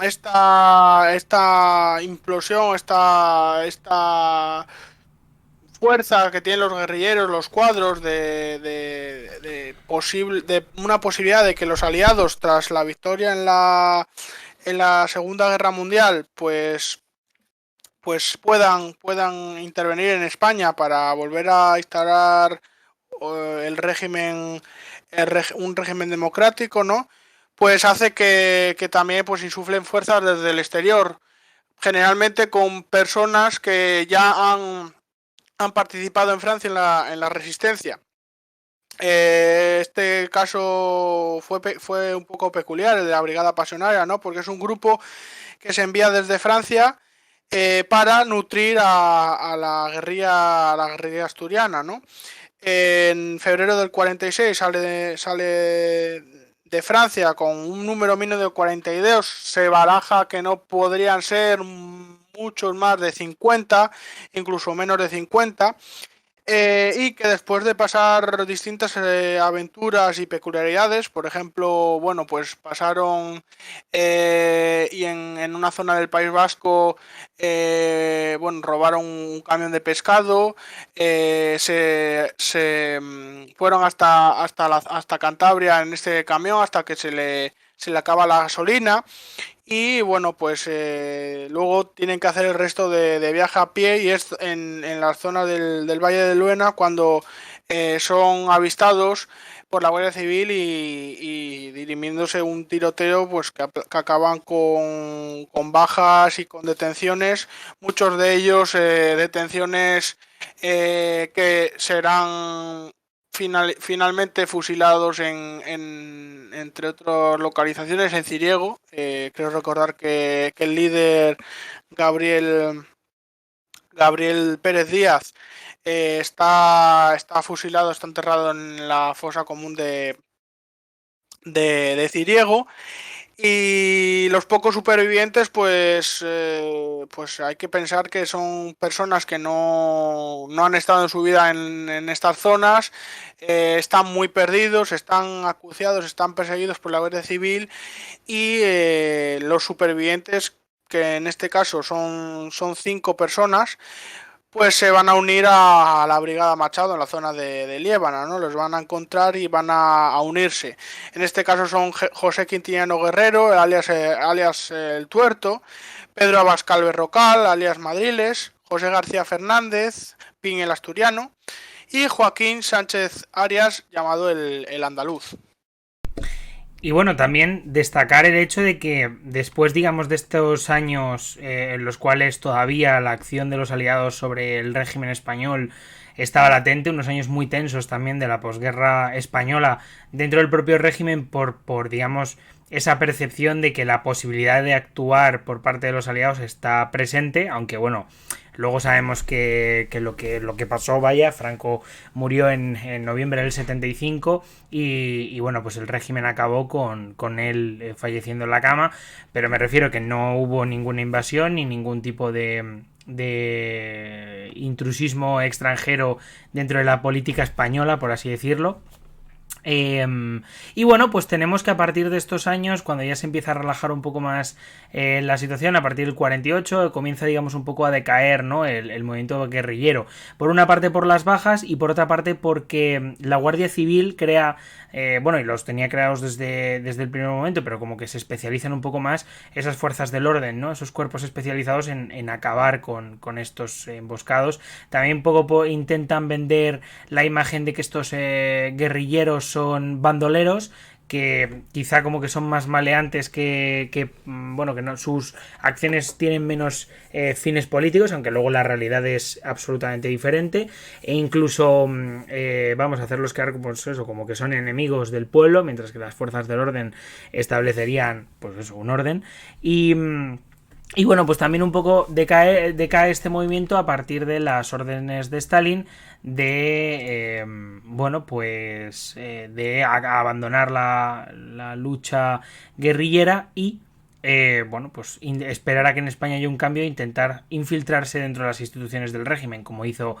esta implosión, esta fuerza que tienen los guerrilleros, los cuadros de una posibilidad de que los aliados, tras la victoria en la Segunda Guerra Mundial, pues puedan intervenir en España para volver a instaurar el régimen, un régimen democrático, ¿no? Pues hace que también pues insuflen fuerzas desde el exterior, generalmente con personas que ya han participado en Francia en la resistencia. Este caso fue un poco peculiar, el de la Brigada Pasionaria, ¿no? Porque es un grupo que se envía desde Francia para nutrir a la guerrilla asturiana, ¿no? En febrero del 46 sale de Francia con un número mínimo de 42. Se baraja que no podrían ser muchos más de 50, incluso menos de 50. Y que después de pasar distintas aventuras y peculiaridades, por ejemplo, bueno, pues pasaron y en una zona del País Vasco, bueno, robaron un camión de pescado, fueron hasta Cantabria en este camión hasta que se le acaba la gasolina. Y bueno, pues luego tienen que hacer el resto de viaje a pie y es en la zona del Valle de Luena cuando son avistados por la Guardia Civil y dirimiéndose un tiroteo pues que acaban con bajas y con detenciones, muchos de ellos detenciones que serán finalmente fusilados entre otras localizaciones en Ciriego. Creo recordar que el líder Gabriel Pérez Díaz está fusilado, está enterrado en la fosa común de Ciriego. Y los pocos supervivientes, pues hay que pensar que son personas que no han estado en su vida en estas zonas, están muy perdidos, están acuciados, están perseguidos por la Guardia Civil y los supervivientes, que en este caso son 5 personas, pues se van a unir a la Brigada Machado en la zona de Liébana, ¿no? Los van a encontrar y van a unirse. En este caso son José Quintiliano Guerrero, alias El Tuerto, Pedro Abascal Berrocal, alias Madriles, José García Fernández, Pin el Asturiano, y Joaquín Sánchez Arias, llamado el Andaluz. Y bueno, también destacar el hecho de que después, digamos, de estos años en los cuales todavía la acción de los aliados sobre el régimen español estaba latente, unos años muy tensos también de la posguerra española dentro del propio régimen por digamos, esa percepción de que la posibilidad de actuar por parte de los aliados está presente, aunque bueno, Luego sabemos que lo que pasó, vaya, Franco murió en noviembre del 75 y bueno, pues el régimen acabó con él falleciendo en la cama, pero me refiero que no hubo ninguna invasión ni ningún tipo de intrusismo extranjero dentro de la política española, por así decirlo. Y bueno, pues tenemos que a partir de estos años, cuando ya se empieza a relajar un poco más la situación, a partir del 48 comienza, digamos, un poco a decaer, ¿no? El movimiento guerrillero. Por una parte por las bajas y por otra parte porque la Guardia Civil crea, bueno, y los tenía creados desde el primer momento, pero como que se especializan un poco más esas fuerzas del orden, ¿no? Esos cuerpos especializados en acabar con estos emboscados. También un poco intentan vender la imagen de que estos guerrilleros son bandoleros, que quizá como que son más maleantes bueno, que no, sus acciones tienen menos fines políticos, aunque luego la realidad es absolutamente diferente, e incluso vamos a hacerlos quedar pues eso, como que son enemigos del pueblo, mientras que las fuerzas del orden establecerían pues eso, un orden. Y bueno, pues también un poco decae este movimiento a partir de las órdenes de Stalin bueno, pues de abandonar la lucha guerrillera y bueno, pues esperar a que en España haya un cambio e intentar infiltrarse dentro de las instituciones del régimen, como hizo,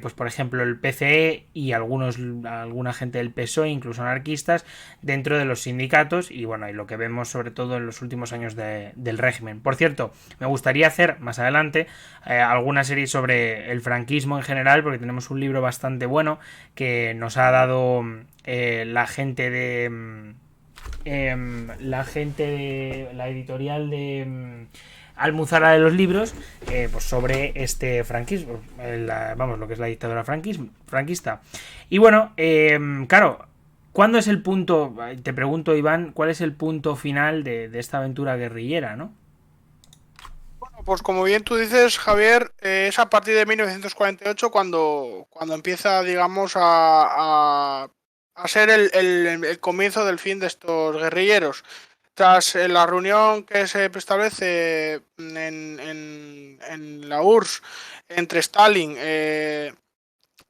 pues por ejemplo, el PCE y alguna gente del PSOE, incluso anarquistas, dentro de los sindicatos y bueno, y lo que vemos sobre todo en los últimos años del régimen. Por cierto, me gustaría hacer más adelante alguna serie sobre el franquismo en general, porque tenemos un libro bastante bueno que nos ha dado la gente de la editorial de Almuzara de los libros, pues sobre este franquismo, vamos, lo que es la dictadura franquista. Y bueno, claro, ¿cuándo es el punto, te pregunto Iván, cuál es el punto final de esta aventura guerrillera, ¿no? Bueno, pues como bien tú dices, Javier, es a partir de 1948 cuando empieza, digamos, a ser el comienzo del fin de estos guerrilleros. Tras la reunión que se establece en la URSS entre Stalin,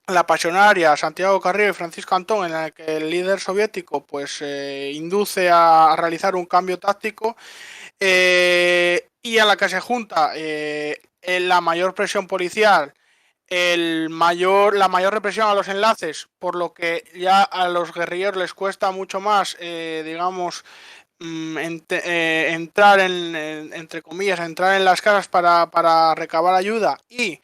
la Pasionaria, Santiago Carrillo y Francisco Antón, en la que el líder soviético pues induce a realizar un cambio táctico, y a la que se junta la mayor presión policial, la mayor represión a los enlaces, por lo que ya a los guerrilleros les cuesta mucho más, digamos, entrar entre comillas, entrar en las casas para recabar ayuda, y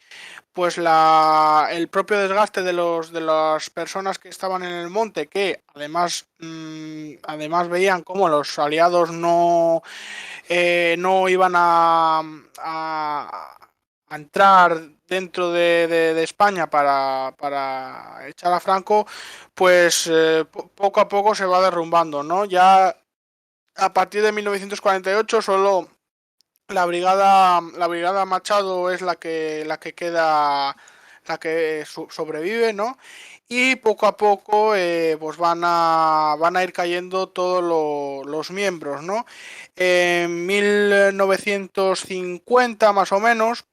pues el propio desgaste de las personas que estaban en el monte, que además veían cómo los aliados no iban a entrar dentro de España para echar a Franco, pues poco a poco se va derrumbando, ¿no? Ya a partir de 1948 solo la brigada Machado es la que queda, la que sobrevive, ¿no? Y poco a poco pues van a ir cayendo todos los miembros, ¿no? En 1950 más o menos,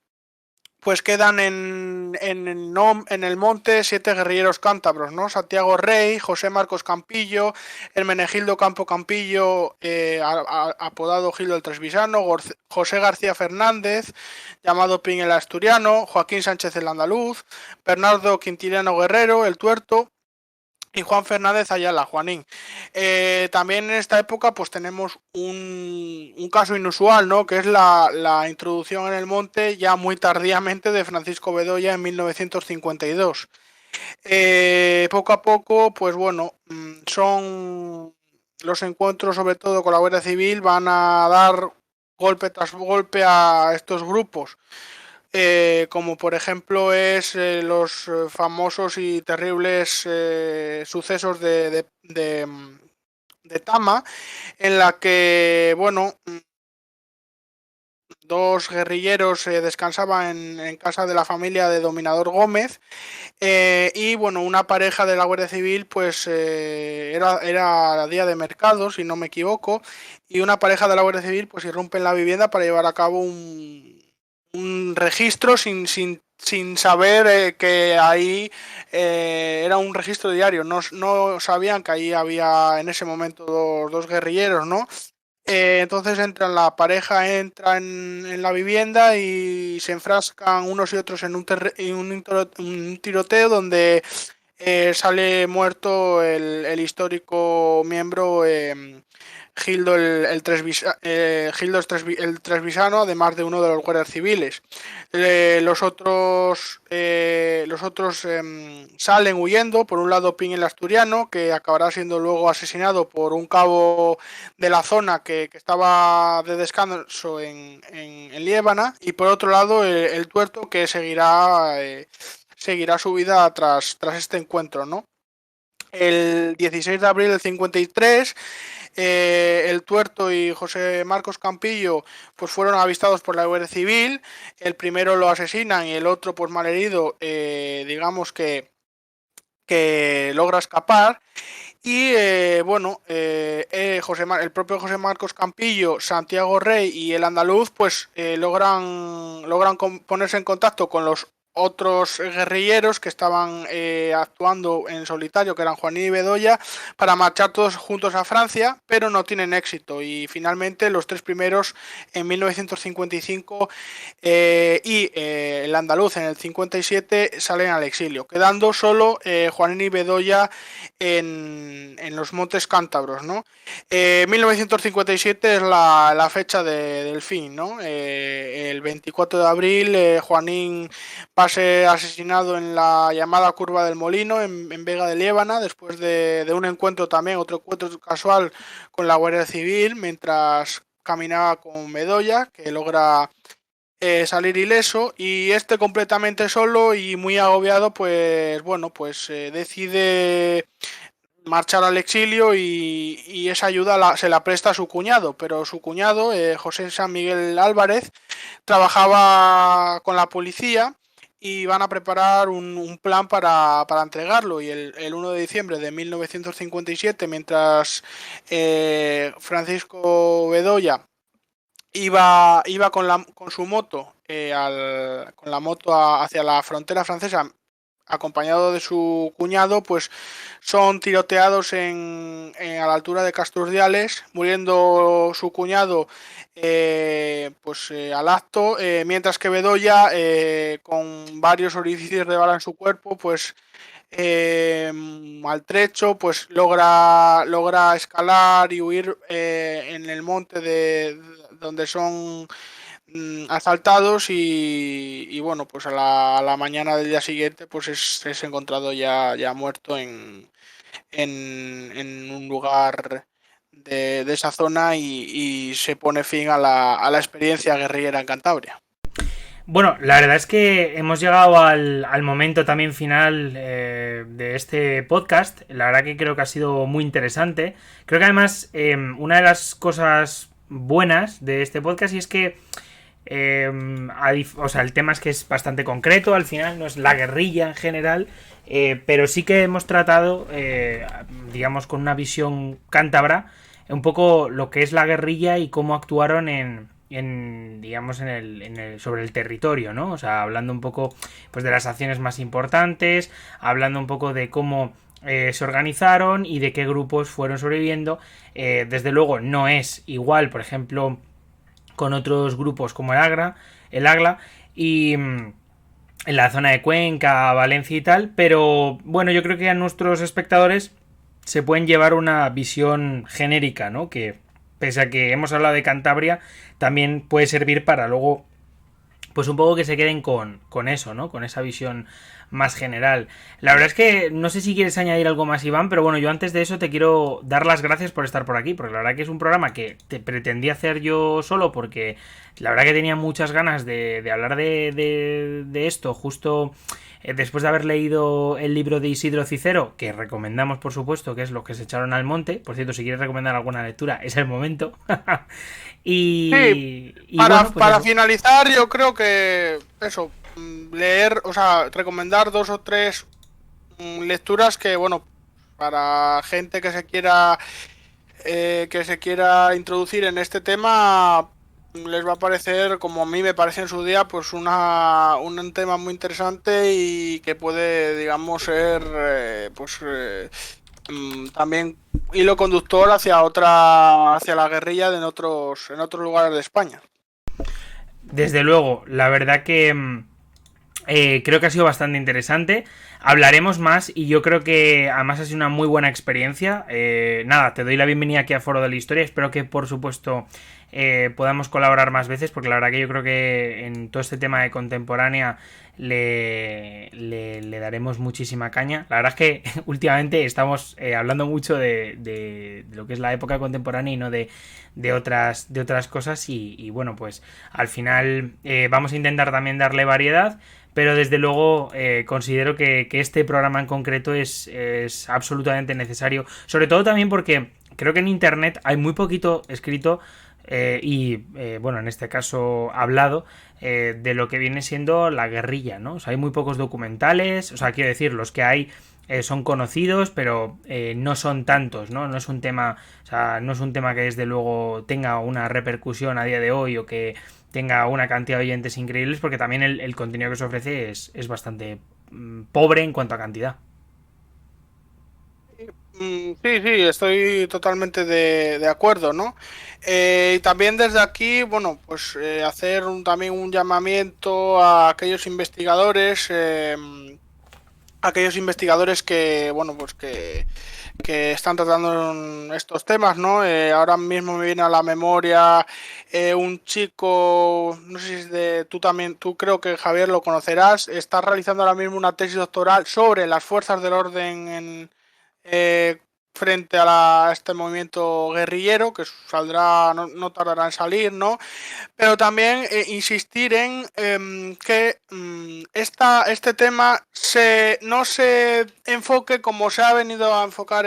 pues quedan en el monte 7 guerrilleros cántabros, ¿no? Santiago Rey, José Marcos Campillo, Hermenegildo Campo Campillo, apodado Gildo el Tresvisano, José García Fernández, llamado Pin el Asturiano, Joaquín Sánchez el Andaluz, Bernardo Quintiliano Guerrero, el Tuerto, y Juan Fernández Ayala, Juanín. También en esta época pues tenemos un caso inusual, ¿no? Que es la introducción en el monte ya muy tardíamente de Francisco Bedoya en 1952. Poco a poco, pues bueno, son los encuentros sobre todo con la Guardia Civil, van a dar golpe tras golpe a estos grupos. Como por ejemplo es los famosos y terribles sucesos de Tama, en la que, bueno, dos guerrilleros descansaban en casa de la familia de Dominador Gómez, y bueno, una pareja de la Guardia Civil, pues era día de mercado, si no me equivoco, y una pareja de la Guardia Civil pues irrumpe en la vivienda para llevar a cabo un un registro sin saber que ahí era un registro diario. No sabían que ahí había en ese momento dos guerrilleros, ¿no? Entonces la pareja entra en la vivienda y se enfrascan unos y otros en un tiroteo donde sale muerto el histórico miembro Gildo el Tresvisano, además de uno de los guardias civiles. Los otros salen huyendo, por un lado Pin el asturiano, que acabará siendo luego asesinado por un cabo de la zona que estaba de descanso en Liébana, y por otro lado el tuerto, que seguirá su vida tras este encuentro, ¿no? El 16 de abril del 53, el tuerto y José Marcos Campillo pues fueron avistados por la Guardia Civil. El primero lo asesinan y el otro, pues malherido, digamos que logra escapar. Y el propio José Marcos Campillo, Santiago Rey y el andaluz pues logran ponerse en contacto con los otros guerrilleros que estaban actuando en solitario, que eran Juanín y Bedoya, para marchar todos juntos a Francia, pero no tienen éxito, y finalmente los tres primeros en 1955 el andaluz en el 57 salen al exilio, quedando solo Juanín y Bedoya en los montes cántabros, ¿no? 1957 es la fecha del fin, ¿no? El 24 de abril Juanín va a ser asesinado en la llamada Curva del Molino, en Vega de Liébana, después de un encuentro también, otro encuentro casual con la Guardia Civil, mientras caminaba con Bedoya, que logra salir ileso, y este completamente solo y muy agobiado, pues bueno, pues decide marchar al exilio, y esa ayuda se la presta a su cuñado, pero su cuñado, José San Miguel Álvarez, trabajaba con la policía y van a preparar un plan para entregarlo, y el 1 de diciembre de 1957, mientras Francisco Bedoya iba con su moto, con la moto hacia la frontera francesa, acompañado de su cuñado, pues son tiroteados a la altura de Casturdiales, muriendo su cuñado al acto, mientras que Bedoya, con varios orificios de bala en su cuerpo, pues maltrecho, pues logra escalar y huir en el monte donde son asaltados, y bueno, pues a la mañana del día siguiente pues es encontrado ya muerto en un lugar de esa zona, y se pone fin a la experiencia guerrillera en Cantabria. Bueno, la verdad es que hemos llegado al momento también final de este podcast. La verdad que creo que ha sido muy interesante. Creo que además una de las cosas buenas de este podcast y es que el tema es que es bastante concreto, al final no es la guerrilla en general, pero sí que hemos tratado, digamos, con una visión cántabra, un poco lo que es la guerrilla y cómo actuaron digamos sobre el territorio, ¿no? O sea, hablando un poco pues de las acciones más importantes, hablando un poco de cómo se organizaron y de qué grupos fueron sobreviviendo. Desde luego no es igual, por ejemplo, con otros grupos como el AGLA y en la zona de Cuenca, Valencia y tal, pero bueno, yo creo que a nuestros espectadores se pueden llevar una visión genérica, ¿no? Que pese a que hemos hablado de Cantabria, también puede servir para luego, pues un poco que se queden con eso, ¿no? Con esa visión más general. La verdad es que no sé si quieres añadir algo más, Iván, pero bueno, yo antes de eso te quiero dar las gracias por estar por aquí, porque la verdad que es un programa que te pretendí hacer yo solo, porque la verdad que tenía muchas ganas de hablar de esto, justo después de haber leído el libro de Isidro Cicero, que recomendamos por supuesto, que es Los que se echaron al monte. Por cierto, si quieres recomendar alguna lectura, es el momento. Sí, para finalizar, yo creo que eso, leer, o sea, recomendar 2 o 3 lecturas que, bueno, para gente que se quiera introducir en este tema, les va a parecer, como a mí me parece en su día, pues un tema muy interesante y que puede, digamos, ser también hilo conductor hacia la guerrilla en otros lugares de España. Desde luego, la verdad que creo que ha sido bastante interesante. Hablaremos más y yo creo que además ha sido una muy buena experiencia. Nada, te doy la bienvenida aquí a Foro de la Historia. Espero que por supuesto podamos colaborar más veces porque la verdad que yo creo que en todo este tema de contemporánea le daremos muchísima caña. La verdad es que últimamente estamos hablando mucho de lo que es la época contemporánea y no de otras cosas y bueno, pues al final vamos a intentar también darle variedad, pero desde luego considero que este programa en concreto es absolutamente necesario, sobre todo también porque creo que en internet hay muy poquito escrito bueno, en este caso hablado de lo que viene siendo la guerrilla, ¿no? O sea, hay muy pocos documentales, o sea, quiero decir, los que hay son conocidos, pero no son tantos, ¿no? No es un tema, o sea, no es un tema que desde luego tenga una repercusión a día de hoy o que tenga una cantidad de oyentes increíbles, porque también el contenido que se ofrece es bastante pobre en cuanto a cantidad. Sí, sí, estoy totalmente de acuerdo, ¿no? Y también desde aquí, bueno, pues hacer también un llamamiento a aquellos investigadores que, bueno, pues que están tratando estos temas, ¿no? Ahora mismo me viene a la memoria un chico, no sé si es tú también, tú creo que Javier lo conocerás, está realizando ahora mismo una tesis doctoral sobre las fuerzas del orden eh, frente a este movimiento guerrillero, que saldrá, no tardará en salir, ¿no? Pero también insistir en que este tema no se enfoque como se ha venido a enfocar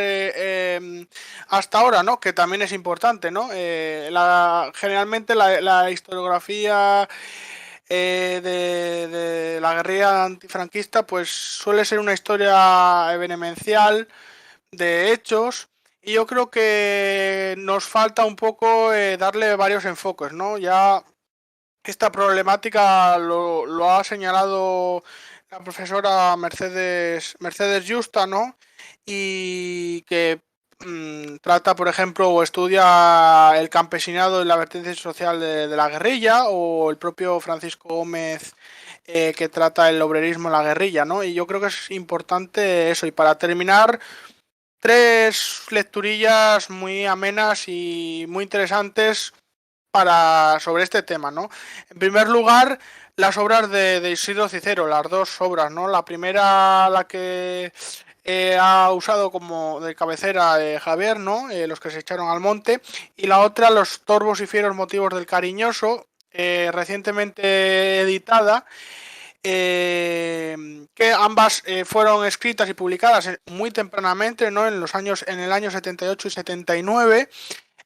hasta ahora, ¿no? Que también es importante, ¿no? Generalmente la historiografía de la guerrilla antifranquista pues suele ser una historia evenemencial de hechos y yo creo que nos falta un poco darle varios enfoques, ¿no? Ya esta problemática lo ha señalado la profesora Mercedes Justa, ¿no? Y que trata, por ejemplo, o estudia el campesinado y la vertiente social de la guerrilla, o el propio Francisco Gómez que trata el obrerismo en la guerrilla, ¿no? Y yo creo que es importante eso. Y para terminar, tres lecturillas muy amenas y muy interesantes sobre este tema, ¿no? En primer lugar, las obras de Isidro Cicero, las dos obras, ¿no? La primera, la que ha usado como de cabecera Javier, ¿no? Los que se echaron al monte, y la otra, Los torvos y fieros motivos del cariñoso, recientemente editada, que ambas fueron escritas y publicadas muy tempranamente, ¿no? En el año 78 y 79.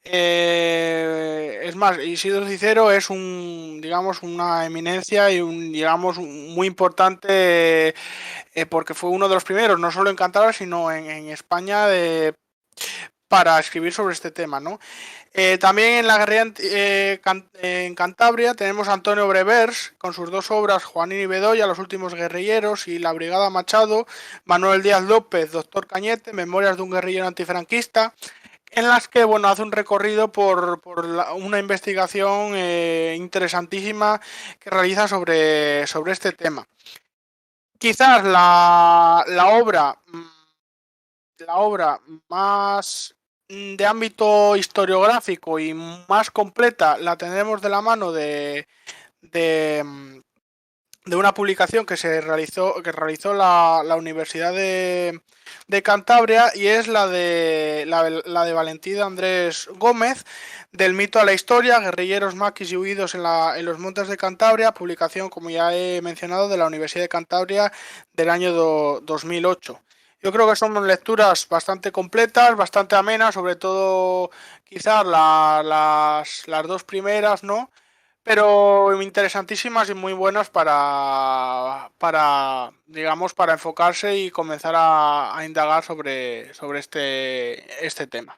Es más, Isidro Cicero es digamos, una eminencia y digamos, muy importante porque fue uno de los primeros, no solo en Cantabria, sino en España para escribir sobre este tema, ¿no? También en la guerrilla en Cantabria tenemos a Antonio Brevers con sus dos obras, Juanín y Bedoya, Los últimos guerrilleros y La Brigada Machado, Manuel Díaz López, Doctor Cañete, Memorias de un guerrillero antifranquista, en las que bueno hace un recorrido por una investigación interesantísima que realiza sobre este tema. Quizás la obra más de ámbito historiográfico y más completa la tendremos de la mano de, de una publicación que realizó la Universidad de Cantabria, y es la de Valentín Andrés Gómez, del mito a la historia, guerrilleros, maquis y huidos en los montes de Cantabria, publicación, como ya he mencionado, de la Universidad de Cantabria del año 2008. Yo creo que son lecturas bastante completas, bastante amenas, sobre todo quizás las dos primeras, ¿no? Pero interesantísimas y muy buenas digamos, para enfocarse y comenzar a indagar sobre este tema.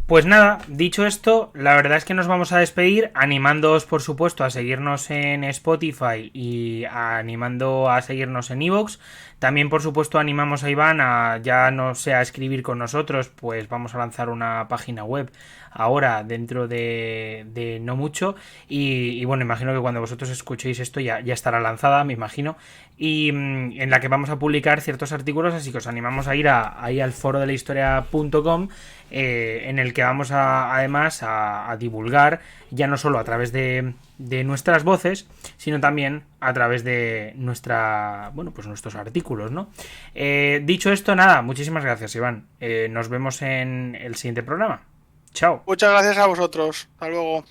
Pues nada, dicho esto, la verdad es que nos vamos a despedir animándoos, por supuesto, a seguirnos en Spotify y animando a seguirnos en iVoox. También, por supuesto, animamos a Iván a ya no sea a escribir con nosotros, pues vamos a lanzar una página web ahora dentro de no mucho. Y bueno, imagino que cuando vosotros escuchéis esto ya estará lanzada, me imagino. Y en la que vamos a publicar ciertos artículos, así que os animamos a ir ahí al foro de la historia.com, en el que vamos además a divulgar ya no solo a través de nuestras voces, sino también a través de nuestros artículos, ¿no? Dicho esto, nada, muchísimas gracias, Iván. Nos vemos en el siguiente programa. Chao. Muchas gracias a vosotros. Hasta luego.